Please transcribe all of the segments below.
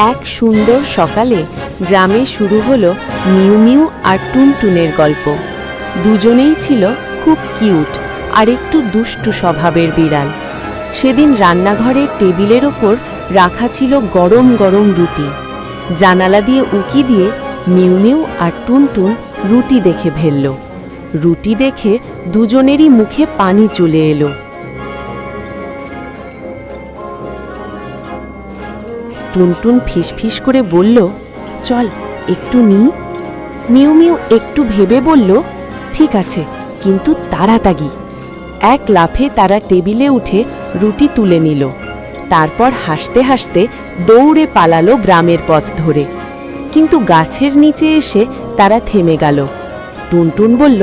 এক সুন্দর সকালে গ্রামে শুরু হলো মিউ মিউ আর টুনটুনের গল্প। দুজনেই ছিল খুব কিউট আর একটু দুষ্টু স্বভাবের বিড়াল। সেদিন রান্নাঘরের টেবিলের ওপর রাখা ছিল গরম গরম রুটি। জানালা দিয়ে উকি দিয়ে মিউ মিউ আর টুনটুন রুটি দেখে ফেলল। রুটি দেখে দুজনেরই মুখে পানি চলে এলো। টুনটুন ফিসফিস করে বলল, চল একটু নিই। মিউ মিউ একটু ভেবে বলল, ঠিক আছে, কিন্তু তাড়াতাড়ি। এক লাফে তারা টেবিলে উঠে রুটি তুলে নিল। তারপর হাসতে হাসতে দৌড়ে পালালো গ্রামের পথ ধরে। কিন্তু গাছের নিচে এসে তারা থেমে গেল। টুনটুন বলল,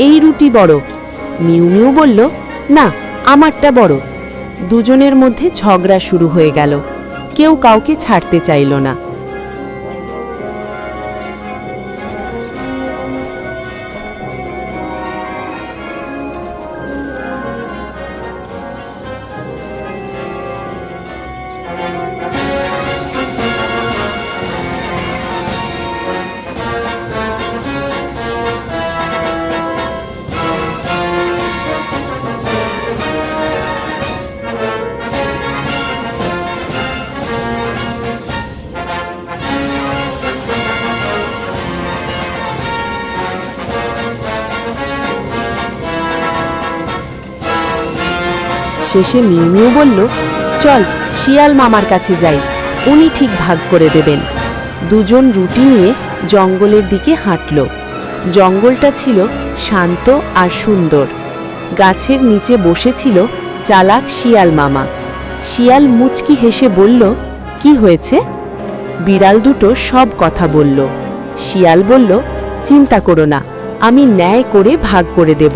এই রুটি বড়। মিউ মিউ বলল, না, আমারটা বড়। দুজনের মধ্যে ঝগড়া শুরু হয়ে গেল। কেউ কাউকে ছাড়তে চাইল না। শেষে মিউ মিউ বলল, চল শিয়াল মামার কাছে যাই, উনি ঠিক ভাগ করে দেবেন। দুজন রুটি নিয়ে জঙ্গলের দিকে হাঁটল। জঙ্গলটা ছিল শান্ত আর সুন্দর। গাছের নিচে বসেছিল চালাক শিয়াল মামা। শিয়াল মুচকি হেসে বলল, কি হয়েছে? বিড়াল দুটো সব কথা বলল। শিয়াল বলল, চিন্তা করো না, আমি ন্যায় করে ভাগ করে দেব।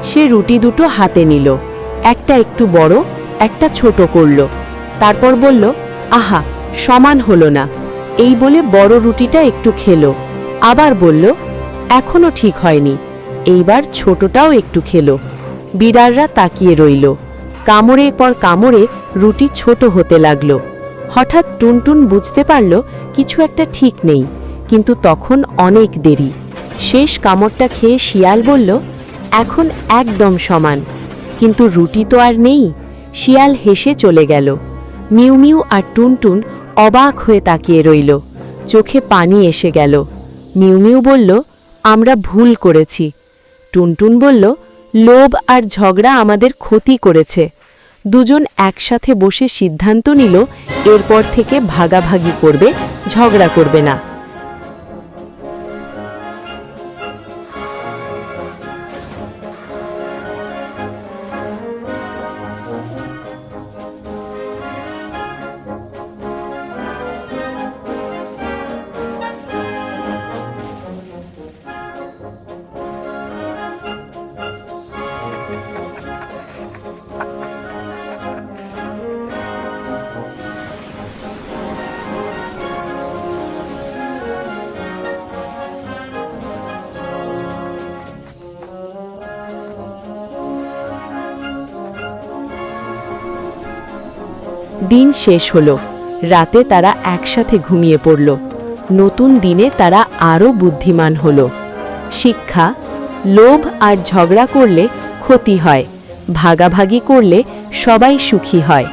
সে রুটি দুটো হাতে নিল, একটা একটু বড়, একটা ছোট করল। তারপর বলল, আহা, সমান হলো না। এই বলে বড় রুটিটা একটু খেলো। আবার বলল, এখনো ঠিক হয়নি। এইবার ছোটটাও একটু খেলো। বিড়ালরা তাকিয়ে রইল। কামড়ের পর কামড়ে রুটি ছোট হতে লাগলো। হঠাৎ টুনটুন বুঝতে পারল কিছু একটা ঠিক নেই, কিন্তু তখন অনেক দেরি। শেষ কামড়টা খেয়ে শিয়াল বলল, এখন একদম সমান। কিন্তু রুটি তো আর নেই। শিয়াল হেসে চলে গেল। মিউ মিউ আর টুনটুন অবাক হয়ে তাকিয়ে রইল। চোখে পানি এসে গেল। মিউ মিউ বলল, আমরা ভুল করেছি। টুনটুন বলল, লোভ আর ঝগড়া আমাদের ক্ষতি করেছে। দুজন একসাথে বসে সিদ্ধান্ত নিল, এরপর থেকে ভাগাভাগি করবে, ঝগড়া করবে না। দিন শেষ হলো। রাতে তারা একসাথে ঘুমিয়ে পড়ল। নতুন দিনে তারা আরও বুদ্ধিমান হলো। শিক্ষা: লোভ আর ঝগড়া করলে ক্ষতি হয়, ভাগাভাগি করলে সবাই সুখী হয়।